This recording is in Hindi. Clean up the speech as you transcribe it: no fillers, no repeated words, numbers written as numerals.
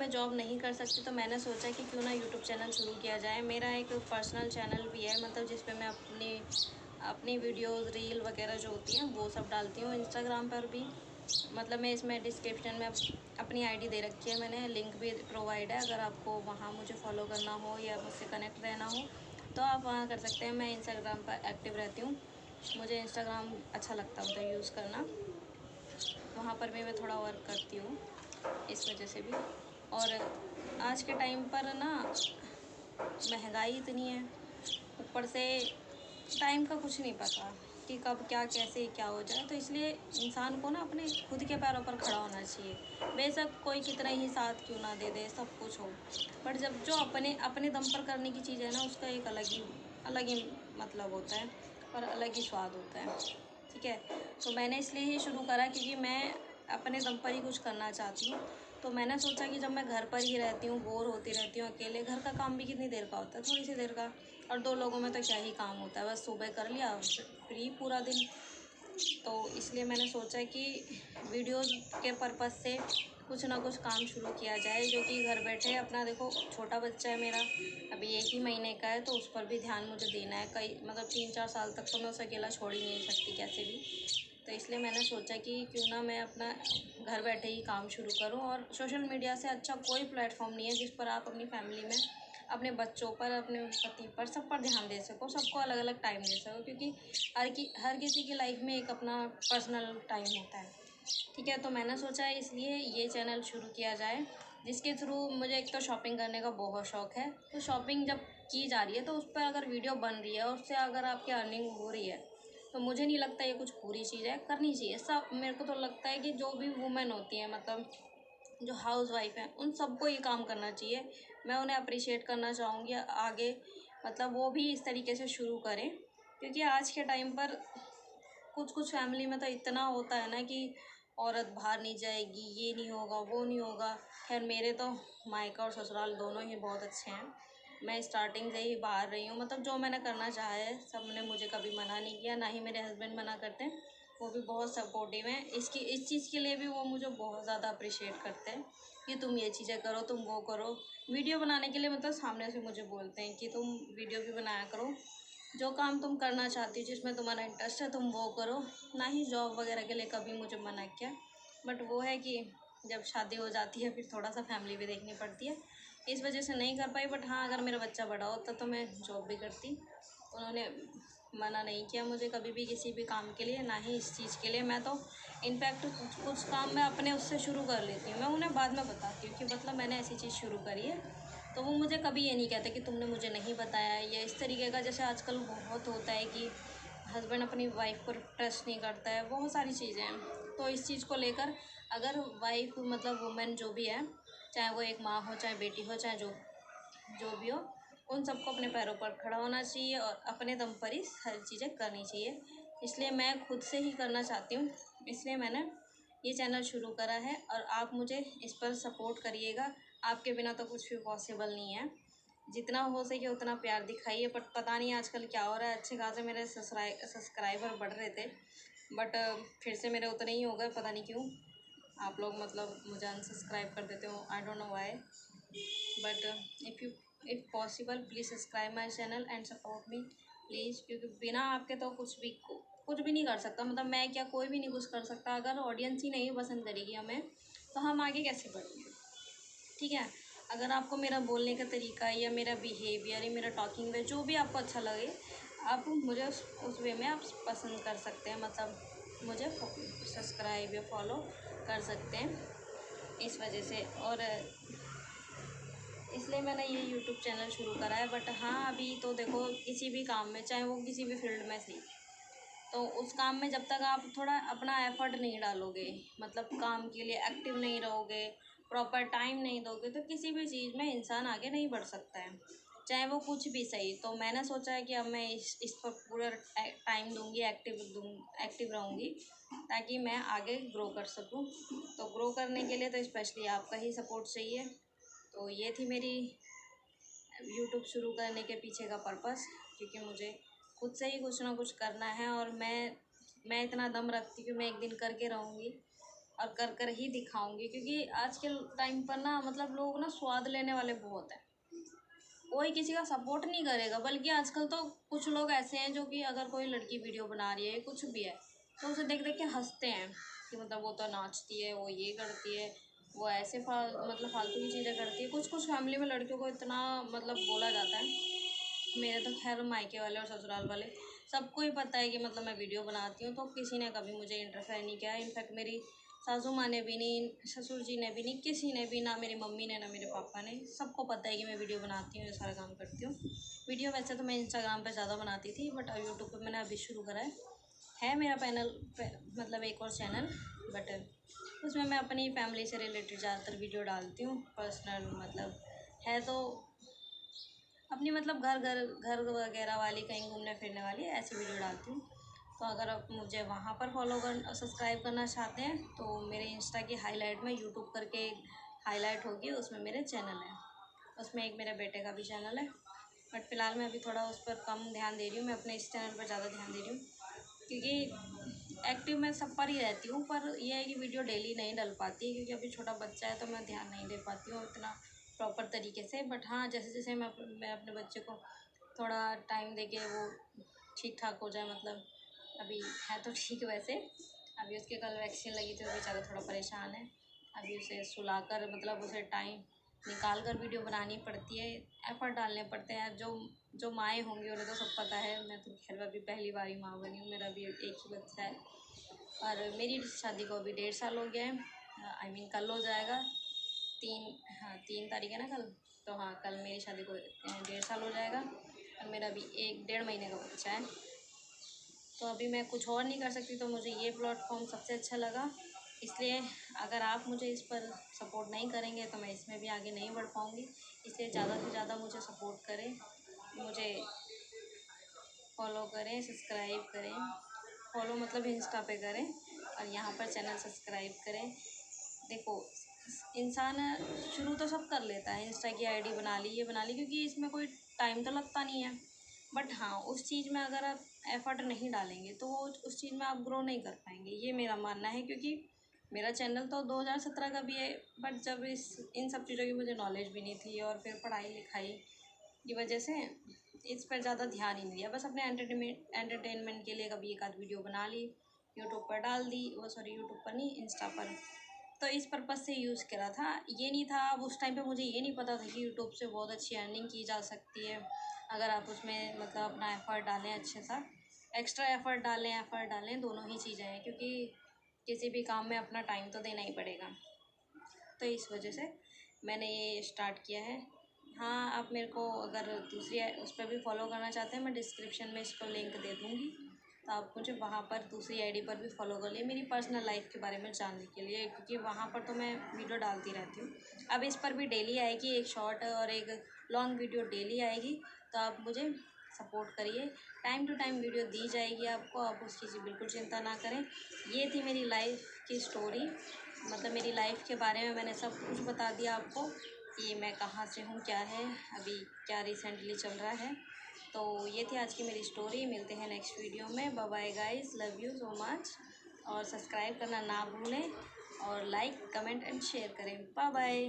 में जॉब नहीं कर सकती तो मैंने सोचा कि क्यों ना यूट्यूब चैनल शुरू किया जाए। मेरा एक पर्सनल चैनल भी है, मतलब जिस पे मैं अपनी अपनी वीडियोस रील वगैरह जो होती हैं वो सब डालती हूँ। इंस्टाग्राम पर भी मतलब मैं इसमें डिस्क्रिप्शन में अपनी आईडी दे रखी है मैंने, लिंक भी प्रोवाइड है। अगर आपको वहाँ मुझे फॉलो करना हो या मुझसे कनेक्ट रहना हो तो आप वहाँ कर सकते हैं। मैं इंस्टाग्राम पर एक्टिव रहती हूँ, मुझे इंस्टाग्राम अच्छा लगता होता है यूज़ करना। वहाँ पर भी मैं थोड़ा वर्क करती हूँ इस वजह से भी। और आज के टाइम पर ना महंगाई इतनी है, ऊपर से टाइम का कुछ नहीं पता कि कब क्या कैसे क्या हो जाए, तो इसलिए इंसान को ना अपने खुद के पैरों पर खड़ा होना चाहिए। बेशक कोई कितना ही साथ क्यों ना दे दे, सब कुछ हो, बट जब जो अपने अपने दम पर करने की चीज़ है ना, उसका एक अलग ही मतलब होता है और अलग ही स्वाद होता है। ठीक है, तो मैंने इसलिए ही शुरू करा क्योंकि मैं अपने दम पर ही कुछ करना चाहती हूँ। तो मैंने सोचा कि जब मैं घर पर ही रहती हूँ, बोर होती रहती हूँ अकेले, घर का काम भी कितनी देर का होता है, थोड़ी सी देर का, और दो लोगों में तो क्या ही काम होता है, बस सुबह कर लिया फ्री पूरा दिन। तो इसलिए मैंने सोचा कि वीडियोज़ के पर्पज़ से कुछ ना कुछ काम शुरू किया जाए, जो कि घर बैठे अपना, देखो छोटा बच्चा है मेरा, अभी 1 ही महीने का है, तो उस पर भी ध्यान मुझे देना है। कई मतलब 3-4 साल तक तो मैं उसे अकेला छोड़ ही नहीं सकती कैसे भी। तो इसलिए मैंने सोचा कि क्यों ना मैं अपना घर बैठे ही काम शुरू करूं। और सोशल मीडिया से अच्छा कोई प्लेटफॉर्म नहीं है जिस पर आप अपनी फैमिली में, अपने बच्चों पर, अपने पति पर, सब पर ध्यान दे सको, सबको अलग अलग टाइम दे सको, क्योंकि हर किसी की लाइफ में एक अपना पर्सनल टाइम होता है। ठीक है, तो मैंने सोचा है इसलिए ये चैनल शुरू किया जाए, जिसके थ्रू मुझे एक तो शॉपिंग करने का बहुत शौक़ है। तो शॉपिंग जब की जा रही है तो उस पर अगर वीडियो बन रही है और उससे अगर आपकी अर्निंग हो रही है, तो मुझे नहीं लगता ये कुछ बुरी चीज़ है, करनी चाहिए सब। मेरे को तो लगता है कि जो भी वुमेन होती हैं, मतलब जो हाउस वाइफ हैं, उन सबको ये काम करना चाहिए। मैं उन्हें अप्रिशिएट करना चाहूँगी आगे, मतलब वो भी इस तरीके से शुरू करें, क्योंकि आज के टाइम पर कुछ कुछ फैमिली में तो इतना होता है ना कि औरत बाहर नहीं जाएगी, ये नहीं होगा, वो नहीं होगा। खैर मेरे तो मायका और ससुराल दोनों ही बहुत अच्छे हैं, मैं स्टार्टिंग से ही बाहर रही हूँ, मतलब जो मैंने करना चाहा है सब ने मुझे कभी मना नहीं किया, ना ही मेरे हस्बैंड मना करते हैं। वो भी बहुत सपोर्टिव हैं, इस चीज़ के लिए भी वो मुझे बहुत ज़्यादा अप्रिशिएट करते हैं कि तुम ये चीज़ें करो, तुम वो करो। वीडियो बनाने के लिए मतलब सामने से मुझे बोलते हैं कि तुम वीडियो भी बनाया करो, जो काम तुम करना चाहती हो, जिसमें तुम्हारा इंटरेस्ट है, तुम वो करो। ना ही जॉब वगैरह के लिए कभी मुझे मना किया, बट वो है कि जब शादी हो जाती है फिर थोड़ा सा फैमिली भी देखनी पड़ती है, इस वजह से नहीं कर पाई। बट हाँ, अगर मेरा बच्चा बड़ा होता तो मैं जॉब भी करती। उन्होंने मना नहीं किया मुझे कभी भी किसी भी काम के लिए, ना ही इस चीज़ के लिए। मैं तो इनफैक्ट कुछ काम मैं अपने उससे शुरू कर लेती हूँ, मैं उन्हें बाद में बताती हूँ कि मतलब मैंने ऐसी चीज़ शुरू करी है, तो वो मुझे कभी ये नहीं कहते कि तुमने मुझे नहीं बताया, या इस तरीके का। जैसे आजकल बहुत होता है कि हस्बैंड अपनी वाइफ पर ट्रस्ट नहीं करता है, बहुत सारी चीज़ें हैं। तो इस चीज़ को लेकर अगर वाइफ मतलब वुमेन जो भी है, चाहे वो एक माँ हो, चाहे बेटी हो, चाहे जो जो भी हो, उन सबको अपने पैरों पर खड़ा होना चाहिए और अपने दम पर ही सारी चीज़ें करनी चाहिए। इसलिए मैं खुद से ही करना चाहती हूँ, इसलिए मैंने ये चैनल शुरू करा है, और आप मुझे इस पर सपोर्ट करिएगा। आपके बिना तो कुछ भी पॉसिबल नहीं है। जितना हो सके उतना प्यार दिखाइए। बट पता नहीं आजकल क्या हो रहा है, अच्छे खासे मेरे सब्सक्राइबर बढ़ रहे थे, बट फिर से मेरे उतने ही हो गए, पता नहीं क्यों। आप लोग मतलब मुझे अनसब्सक्राइब कर देते हो, I don't know why, but if possible please subscribe my channel and support me please, क्योंकि बिना आपके तो कुछ भी नहीं कर सकता। मतलब मैं क्या, कोई भी नहीं कुछ कर सकता। अगर ऑडियंस ही नहीं पसंद करेगी हमें, तो हम आगे कैसे बढ़ेंगे। ठीक है, अगर आपको मेरा बोलने का तरीका या मेरा बिहेवियर या मेरा टॉकिंग वे जो भी आपको अच्छा लगे, आप मुझे उस वे में आप पसंद कर सकते हैं, मतलब मुझे सब्सक्राइब या फॉलो कर सकते हैं इस वजह से। और इसलिए मैंने ये यूट्यूब चैनल शुरू करा है। बट हाँ, अभी तो देखो किसी भी काम में, चाहे वो किसी भी फील्ड में सही, तो उस काम में जब तक आप थोड़ा अपना एफर्ट नहीं डालोगे, मतलब काम के लिए एक्टिव नहीं रहोगे, प्रॉपर टाइम नहीं दोगे, तो किसी भी चीज़ में इंसान आगे नहीं बढ़ सकता है, चाहे वो कुछ भी सही। तो मैंने सोचा है कि अब मैं इस पर पूरा टाइम दूंगी, एक्टिव रहूँगी, ताकि मैं आगे ग्रो कर सकूँ। तो ग्रो करने के लिए तो स्पेशली आपका ही सपोर्ट चाहिए। तो ये थी मेरी यूट्यूब शुरू करने के पीछे का पर्पस, क्योंकि मुझे खुद से ही कुछ ना कुछ करना है, और मैं इतना दम रखती हूँ कि मैं एक दिन करके रहूँगी। और कर कर ही दिखाऊंगी, क्योंकि आज के टाइम पर ना मतलब लोग ना स्वाद लेने वाले बहुत हैं। कोई किसी का सपोर्ट नहीं करेगा, बल्कि आजकल तो कुछ लोग ऐसे हैं जो कि अगर कोई लड़की वीडियो बना रही है कुछ भी है तो उसे देख देख के हंसते हैं कि मतलब वो तो नाचती है, वो ये करती है, वो ऐसे मतलब फालतू की चीज़ें करती है। कुछ कुछ फैमिली में लड़कियों को इतना मतलब बोला जाता है। मेरे तो खैर मायके वाले और ससुराल वाले सबको ही पता है कि मतलब मैं वीडियो बनाती हूँ, तो किसी ने कभी मुझे इंटरफेयर नहीं किया। इनफैक्ट मेरी सासू माँ ने भी नहीं, ससुर जी ने भी नहीं, किसी ने भी, ना मेरी मम्मी ने ना मेरे पापा ने। सबको पता है कि मैं वीडियो बनाती हूँ, ये सारा काम करती हूँ। वीडियो वैसे तो मैं इंस्टाग्राम पे ज़्यादा बनाती थी, बट यूट्यूब पे मैंने अभी शुरू करा है मेरा मतलब एक और चैनल, बट उसमें मैं अपनी फैमिली से रिलेटेड ज़्यादातर वीडियो डालती हूँ। पर्सनल मतलब है तो अपनी मतलब घर वगैरह वाली, कहीं घूमने फिरने वाली ऐसी वीडियो डालती हूँ। तो अगर आप मुझे वहाँ पर फॉलो कर सब्सक्राइब करना चाहते हैं तो मेरे इंस्टा की हाईलाइट में यूट्यूब करके हाईलाइट होगी, उसमें मेरे चैनल है। उसमें एक मेरे बेटे का भी चैनल है, बट फ़िलहाल मैं अभी थोड़ा उस पर कम ध्यान दे रही हूँ। मैं अपने इस चैनल पर ज़्यादा ध्यान दे रही हूँ, क्योंकि एक्टिव मैं सब पर ही रहती हूँ, पर यह है कि वीडियो डेली नहीं डल पाती है, क्योंकि अभी छोटा बच्चा है तो मैं ध्यान नहीं दे पाती हूँ इतना प्रॉपर तरीके से। बट हाँ, जैसे जैसे मैं अपने बच्चे को थोड़ा टाइम दे के वो ठीक ठाक हो जाए, मतलब अभी है तो ठीक वैसे। अभी उसके कल वैक्सीन लगी थी, वो बेचारा थोड़ा परेशान है। अभी उसे सुलाकर मतलब उसे टाइम निकाल कर वीडियो बनानी पड़ती है, एफ़र्ट डालने पड़ते हैं। जो जो माएँ होंगी उन्हें तो सब पता है। मैं तो खैर अभी पहली बार ही माँ बनी हूँ, मेरा भी एक ही बच्चा है और मेरी शादी को अभी 1.5 साल हो गया है। आई मीन कल हो जाएगा 3 तारीख है ना कल, तो हाँ कल मेरी शादी को 1.5 साल हो जाएगा और मेरा अभी 1 डेढ़ महीने का बच्चा है। तो अभी मैं कुछ और नहीं कर सकती, तो मुझे ये प्लेटफॉर्म सबसे अच्छा लगा। इसलिए अगर आप मुझे इस पर सपोर्ट नहीं करेंगे तो मैं इसमें भी आगे नहीं बढ़ पाऊँगी। इसलिए ज़्यादा से ज़्यादा मुझे सपोर्ट करें, मुझे फॉलो करें, सब्सक्राइब करें। फॉलो मतलब इंस्टा पे करें और यहाँ पर चैनल सब्सक्राइब करें। देखो, इंसान शुरू तो सब कर लेता है, इंस्टा की आईडी बना ली, ये बना ली, क्योंकि इसमें कोई टाइम तो लगता नहीं है। बट हाँ, उस चीज़ में अगर आप एफ़र्ट नहीं डालेंगे तो वो उस चीज़ में आप ग्रो नहीं कर पाएंगे, ये मेरा मानना है। क्योंकि मेरा चैनल तो 2017 का भी है, बट जब इन सब चीज़ों की मुझे नॉलेज भी नहीं थी और फिर पढ़ाई लिखाई की वजह से इस पर ज़्यादा ध्यान ही नहीं दिया। बस अपने एंटरटेनमेंट के लिए कभी एक आध वीडियो बना ली, यूट्यूब पर डाल दी, वो सॉरी यूट्यूब पर नहीं, इंस्टा पर। तो इस पर्पज़ से यूज़ करा था, ये नहीं था अब उस टाइम पे मुझे ये नहीं पता था कि यूट्यूब से बहुत अच्छी अर्निंग की जा सकती है अगर आप उसमें मतलब अपना एफ़र्ट डालें, अच्छे सा एक्स्ट्रा एफ़र्ट डालें, दोनों ही चीज़ें हैं, क्योंकि किसी भी काम में अपना टाइम तो देना ही पड़ेगा। तो इस वजह से मैंने ये स्टार्ट किया है। हाँ, आप मेरे को अगर दूसरी उस पर भी फॉलो करना चाहते हैं, मैं डिस्क्रिप्शन में इसको लिंक दे दूँगी, तो आप मुझे वहाँ पर दूसरी आईडी पर भी फॉलो कर लिए मेरी पर्सनल लाइफ के बारे में जानने के लिए, क्योंकि वहाँ पर तो मैं वीडियो डालती रहती हूँ। अब इस पर भी डेली आएगी, एक शॉर्ट और एक लॉन्ग वीडियो डेली आएगी, तो आप मुझे सपोर्ट करिए। टाइम टू टाइम वीडियो दी जाएगी आपको, आप उस चीज़ की बिल्कुल चिंता ना करें। ये थी मेरी लाइफ की स्टोरी, मतलब मेरी लाइफ के बारे में मैंने सब कुछ बता दिया आपको कि मैं कहाँ से हूँ, क्या है, अभी क्या रिसेंटली चल रहा है। तो ये थी आज की मेरी स्टोरी। मिलते हैं नेक्स्ट वीडियो में। Bye bye guys, love you so much. और सब्सक्राइब करना ना भूलें और लाइक कमेंट एंड शेयर करें। Bye bye.